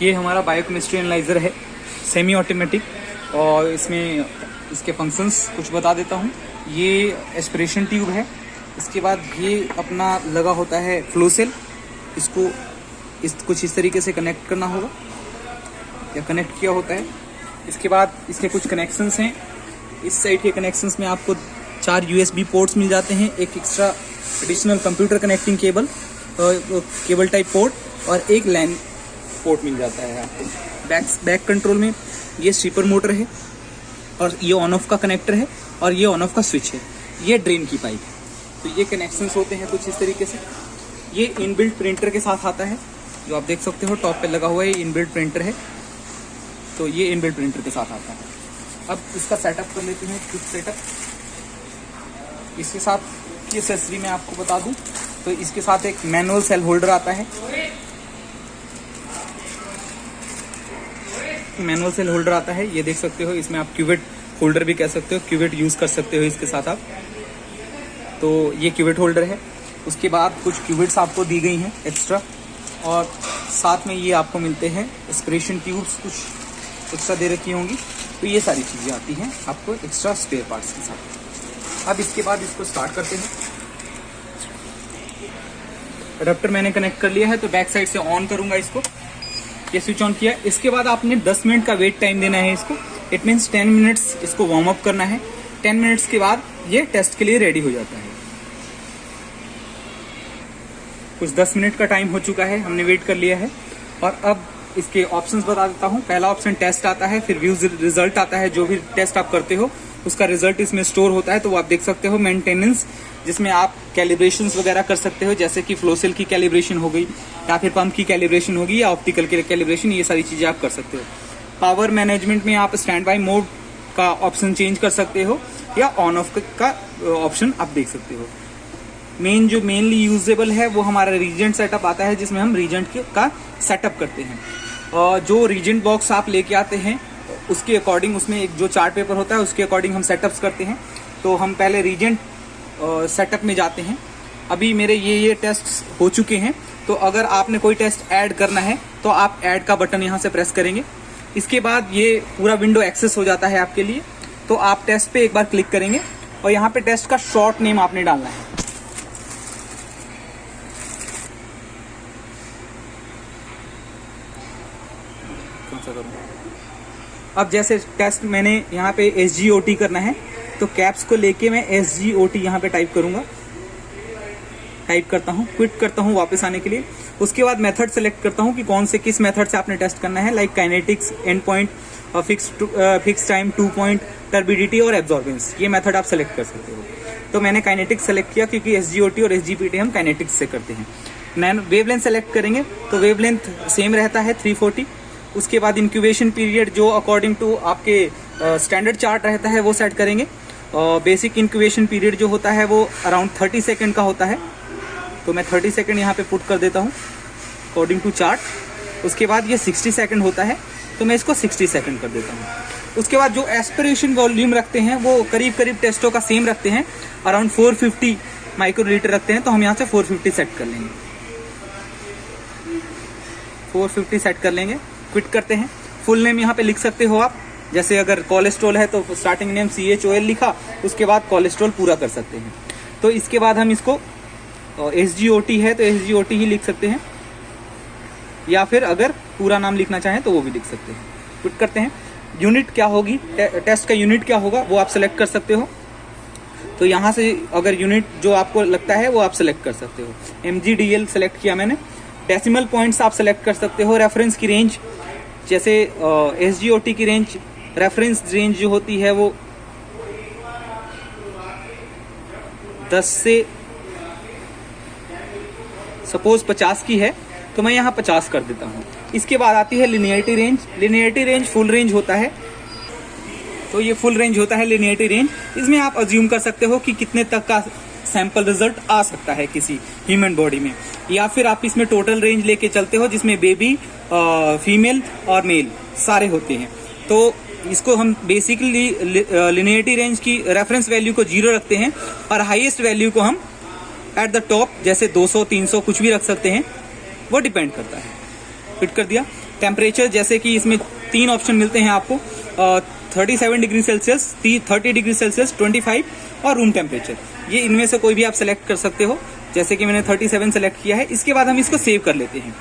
ये हमारा biochemistry analyser है, सेमी ऑटोमेटिक, और इसमें इसके फंक्शंस कुछ बता देता हूँ। ये एस्पिरेशन ट्यूब है, इसके बाद ये अपना लगा होता है फ्लो सेल, इसको कुछ इस तरीके से कनेक्ट करना होगा या कनेक्ट किया होता है। इसके बाद इसके कुछ कनेक्शंस हैं, इस साइड के कनेक्शंस में आपको 4 USB पोर्ट्स मिल जाते हैं, एक extra additional computer connecting cable cable type port और एक लैन पोर्ट मिल जाता है आपको। बैक कंट्रोल में ये स्वीपर मोटर है और ये ऑन ऑफ का कनेक्टर है और ये ऑन ऑफ का स्विच है, ये ड्रेन की पाइप है। तो ये कनेक्शंस होते हैं कुछ इस तरीके से। ये इनबिल्ट प्रिंटर के साथ आता है, जो आप देख सकते हो टॉप पे लगा हुआ है, ये इनबिल्ट प्रिंटर है, तो ये इनबिल्ट प्रिंटर के साथ आता है। अब इसका सेटअप कर लेते हैं, क्विक सेटअप। इसके साथ की एक्सेसरी मैं आपको बता दूं तो इसके साथ एक मैनुअल सेल होल्डर आता है, मैनुअल सेल होल्डर आता है, ये देख सकते हो। इसमें आप क्यूवेट होल्डर भी कह सकते हो, क्यूवेट यूज़ कर सकते हो इसके साथ आप। तो ये क्यूवेट होल्डर है। उसके बाद कुछ क्यूवेट्स आपको दी गई हैं एक्स्ट्रा, और साथ में ये आपको मिलते हैं एस्पिरेशन ट्यूब्स, कुछ एक्स्ट्रा दे रखी होंगी। तो ये सारी चीज़ें आती हैं आपको एक्स्ट्रा स्पेयर पार्ट्स के साथ। अब इसके बाद इसको स्टार्ट करते हैं। अडैप्टर मैंने कनेक्ट कर लिया है, तो बैक साइड से ऑन करूंगा इसको। ये स्विच ऑन किया। इसके बाद आपने 10 मिनट का वेट टाइम देना है इसको। इट मीन्स 10 मिनट्स इसको वार्म अप करना है। 10 मिनट्स के बाद ये टेस्ट के लिए रेडी हो जाता है। कुछ 10 मिनट का टाइम हो चुका है, हमने वेट कर लिया है। और अब इसके ऑप्शंस बता देता हूँ। पहला ऑप्शन टेस्ट आता है, फिर व्यूज रिजल्ट आता है। जो भी टेस्ट आप करते हो उसका रिजल्ट इसमें स्टोर होता है, तो वो आप देख सकते हो। मेंटेनेंस, जिसमें आप कैलिब्रेशंस वगैरह कर सकते हो, जैसे कि फ्लो सेल की कैलिब्रेशन हो गई या फिर पंप की कैलिब्रेशन होगी या ऑप्टिकल की कैलिब्रेशन, ये सारी चीजें आप कर सकते हो। पावर मैनेजमेंट में आप स्टैंड बाय मोड का ऑप्शन चेंज कर सकते हो या ऑन ऑफ का ऑप्शन आप देख सकते हो। जो मेनली यूजेबल है वो हमारा रीजेंट सेटअप आता है, जिसमें हम रीजेंट का सेटअप करते हैं। और जो रीजेंट बॉक्स आप लेके आते हैं उसके अकॉर्डिंग, उसमें एक जो चार्ट पेपर होता है उसके अकॉर्डिंग हम सेटअप्स करते हैं। तो हम पहले रीजेंट सेटअप में जाते हैं। अभी मेरे ये टेस्ट हो चुके हैं, तो अगर आपने कोई टेस्ट ऐड करना है तो आप ऐड का बटन यहाँ से प्रेस करेंगे। इसके बाद ये पूरा विंडो एक्सेस हो जाता है आपके लिए। तो आप टेस्ट पे एक बार क्लिक करेंगे और यहाँ पे टेस्ट का शॉर्ट नेम आपने डालना है। अब जैसे टेस्ट मैंने यहाँ पे SGOT करना है, तो कैप्स को लेके मैं SGOT यहाँ पे टाइप करूंगा। टाइप करता हूँ, क्विट करता हूँ वापस आने के लिए। उसके बाद मेथड सेलेक्ट करता हूँ कि कौन से किस मेथड से आपने टेस्ट करना है, like kinetics, and point, fix time, 2 point, turbidity और एब्जॉर्बेंस। ये मेथड आप सेलेक्ट कर सकते हो। तो मैंने काइनेटिक्स सेलेक्ट किया, क्योंकि SGOT और SGPT हम काइनेटिक्स से करते हैं। वेवलेंथ सेलेक्ट करेंगे, तो वेवलेंथ सेम रहता है 340। उसके बाद इंक्यूबेशन पीरियड जो अकॉर्डिंग टू आपके स्टैंडर्ड चार्ट रहता है वो सेट करेंगे। बेसिक इंक्यूबेशन पीरियड जो होता है वो अराउंड 30 सेकेंड का होता है, तो मैं 30 सेकेंड यहाँ पे पुट कर देता हूँ अकॉर्डिंग टू चार्ट। उसके बाद ये 60 सेकेंड होता है, तो मैं इसको 60 सेकेंड कर देता हूँ। उसके बाद जो एस्पिरेशन वॉल्यूम रखते हैं वो करीब करीब टेस्टों का सेम रखते हैं, अराउंड 450 माइक्रोलीटर रखते हैं, तो हम यहाँ से 450 सेट कर लेंगे। 450 सेट कर लेंगे, क्विट करते हैं। फुल नेम यहाँ पे लिख सकते हो आप, जैसे अगर कोलेस्ट्रॉल है तो स्टार्टिंग नेम CHOL लिखा, उसके बाद कोलेस्ट्रॉल पूरा कर सकते हैं। तो इसके बाद हम इसको SGOT है तो SGOT ही लिख सकते हैं, या फिर अगर पूरा नाम लिखना चाहें तो वो भी लिख सकते हैं। क्विट करते हैं। यूनिट क्या होगी, टेस्ट का यूनिट क्या होगा वो आप सेलेक्ट कर सकते हो। तो यहाँ से अगर यूनिट जो आपको लगता है वो आप सेलेक्ट कर सकते हो। MGDL सेलेक्ट किया मैंने। डेसिमल पॉइंट्स आप सेलेक्ट कर सकते हो। रेफरेंस की रेंज, जैसे SGOT की रेंज, रेफरेंस रेंज जो होती है वो 10 से सपोज 50 की है, तो मैं यहाँ 50 कर देता हूँ। इसके बाद आती है linearity range. Linearity range full range होता है, तो ये फुल रेंज होता है लिनियरिटी रेंज। इसमें आप अज्यूम कर सकते हो कि कितने तक का सैंपल रिजल्ट आ सकता है किसी ह्यूमन बॉडी में, या फिर आप इसमें टोटल रेंज लेके चलते हो, जिसमें बेबी, फीमेल और मेल सारे होते हैं। तो इसको हम बेसिकली लिनियरिटी रेंज की रेफरेंस वैल्यू को 0 रखते हैं, और हाईएस्ट वैल्यू को हम एट द टॉप, जैसे 200, 300 कुछ भी रख सकते हैं, वो डिपेंड करता है। फिट कर दिया। टेम्परेचर जैसे कि इसमें 3 ऑप्शन मिलते हैं आपको, 37 डिग्री सेल्सियस, 30 डिग्री सेल्सियस, 25 और रूम टेम्परेचर। ये इनमें से कोई भी आप सेलेक्ट कर सकते हो, जैसे कि मैंने 37 सेलेक्ट किया है। इसके बाद हम इसको सेव कर लेते हैं।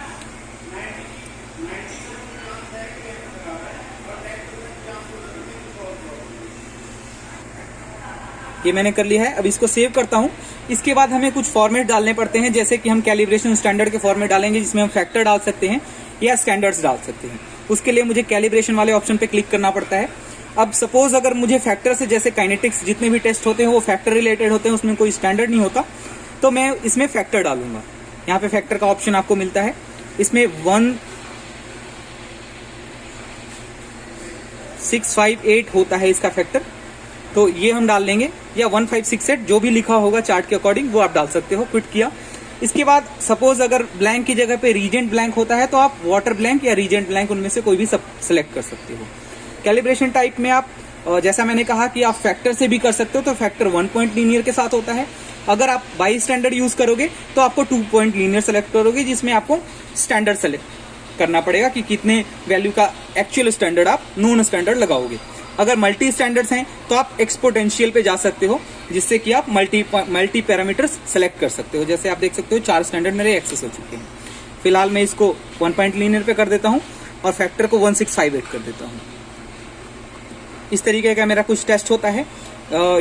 ये मैंने कर लिया है, अब इसको सेव करता हूं। इसके बाद हमें कुछ फॉर्मेट डालने पड़ते हैं, जैसे कि हम कैलिब्रेशन स्टैंडर्ड के फॉर्मेट डालेंगे, जिसमें हम फैक्टर डाल सकते हैं या स्टैंडर्ड्स डाल सकते हैं। उसके लिए मुझे कैलिब्रेशन वाले ऑप्शन पे क्लिक करना पड़ता है। अब सपोज अगर मुझे फैक्टर से, जैसे काइनेटिक्स जितने भी टेस्ट होते हैं वो फैक्टर रिलेटेड होते हैं, उसमें कोई स्टैंडर्ड नहीं होता, तो मैं इसमें फैक्टर डालूंगा। यहाँ पे फैक्टर का ऑप्शन आपको मिलता है, इसमें 1658 होता है इसका फैक्टर, तो ये हम डाल लेंगे, या 1568 जो भी लिखा होगा चार्ट के अकॉर्डिंग वो आप डाल सकते हो। क्विट किया। इसके बाद सपोज अगर ब्लैंक की जगह पे रीजेंट ब्लैंक होता है तो आप वाटर ब्लैंक या रीजेंट ब्लैंक उनमें से कोई भी सेलेक्ट कर सकते हो। कैलिब्रेशन टाइप में आप, जैसा मैंने कहा कि आप फैक्टर से भी कर सकते हो, तो फैक्टर 1 पॉइंट लीनियर के साथ होता है। अगर आप बाई स्टैंडर्ड यूज करोगे तो आपको 2 पॉइंट लीनियर सेलेक्ट करोगे, जिसमें आपको स्टैंडर्ड सेलेक्ट करना पड़ेगा कि कितने वैल्यू का एक्चुअल स्टैंडर्ड आप नॉन स्टैंडर्ड लगाओगे। अगर मल्टी स्टैंडर्ड्स हैं तो आप एक्सपोनेंशियल पे जा सकते हो, जिससे कि आप मल्टी पैरामीटर्स सेलेक्ट कर सकते हो। जैसे आप देख सकते हो 4 स्टैंडर्ड मेरे एक्सेस हो चुके हैं। फिलहाल मैं इसको 1 पॉइंट लीनियर पे कर देता हूं और फैक्टर को 1658 कर देता हूं। इस तरीके का मेरा कुछ टेस्ट होता है।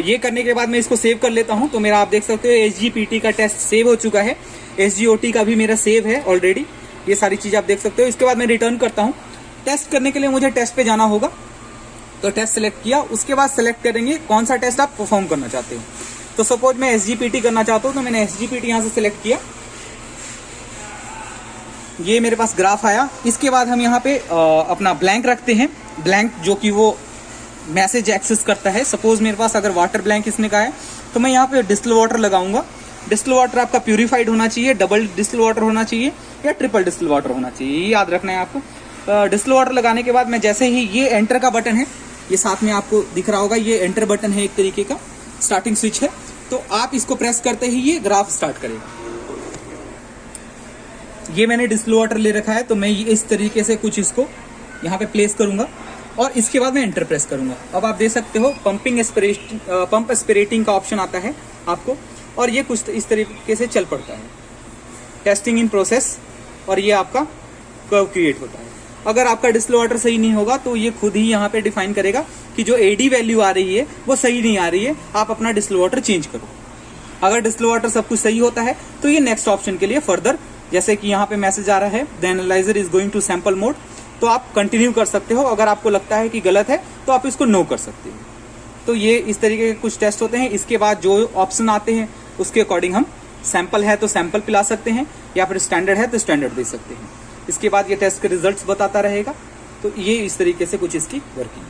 ये करने के बाद मैं इसको सेव कर लेता हूं, तो मेरा आप देख सकते हो SGPT का टेस्ट सेव हो चुका है, SGOT का भी मेरा सेव है ऑलरेडी। ये सारी चीज आप देख सकते हो। इसके बाद मैं रिटर्न करता हूं। टेस्ट करने के लिए मुझे टेस्ट पे जाना होगा, तो टेस्ट सेलेक्ट किया। उसके बाद सेलेक्ट करेंगे कौन सा टेस्ट आप परफॉर्म करना चाहते हो। तो सपोज मैं SGPT करना चाहता हूं, तो मैंने SGPT यहां से सिलेक्ट किया। ये मेरे पास ग्राफ आया। इसके बाद हम यहाँ पे अपना ब्लैंक रखते हैं, ब्लैंक जो कि वो मैसेज एक्सेस करता है। सपोज मेरे पास अगर वाटर ब्लैंक इसने का है, तो मैं यहाँ पे डिस्टिल वाटर लगाऊंगा। डिस्टिल वाटर आपका प्यूरिफाइड होना चाहिए, डबल डिस्टिल वाटर होना चाहिए या ट्रिपल डिस्टिल वाटर होना चाहिए, ये याद रखना है आपको। डिस्टिल वाटर लगाने के बाद मैं जैसे ही, ये एंटर का बटन है, ये साथ में आपको दिख रहा होगा, ये एंटर बटन है, एक तरीके का स्टार्टिंग स्विच है। तो आप इसको प्रेस करते ही ये ग्राफ स्टार्ट करेगा। ये मैंने डिस्टिल वाटर ले रखा है, तो मैं ये इस तरीके से कुछ इसको यहाँ पे प्लेस करूंगा और इसके बाद मैं एंटर प्रेस करूंगा। अब आप देख सकते हो पंप एस्पिरेटिंग का ऑप्शन आता है आपको, और ये कुछ इस तरीके से चल पड़ता है। टेस्टिंग इन प्रोसेस, और ये आपका कर्व क्रिएट होता है। अगर आपका डिस्टिल वाटर सही नहीं होगा तो ये खुद ही यहाँ पे डिफाइन करेगा कि जो AD वैल्यू आ रही है वो सही नहीं आ रही है, आप अपना डिस्टिल वाटर चेंज करो। अगर डिस्टिल वाटर सब कुछ सही होता है तो ये नेक्स्ट ऑप्शन के लिए फर्दर, जैसे कि यहाँ पे मैसेज आ रहा है the analyser is going to sample mode, तो आप कंटिन्यू कर सकते हो। अगर आपको लगता है कि गलत है तो आप इसको नो कर सकते हो। तो ये इस तरीके के कुछ टेस्ट होते हैं। इसके बाद जो ऑप्शन आते हैं उसके अकॉर्डिंग हम सैंपल है तो सैंपल पिला सकते हैं, या फिर स्टैंडर्ड है तो स्टैंडर्ड दे सकते हैं। इसके बाद ये टेस्ट के रिजल्ट्स बताता रहेगा। तो ये इस तरीके से कुछ इसकी वर्किंग है।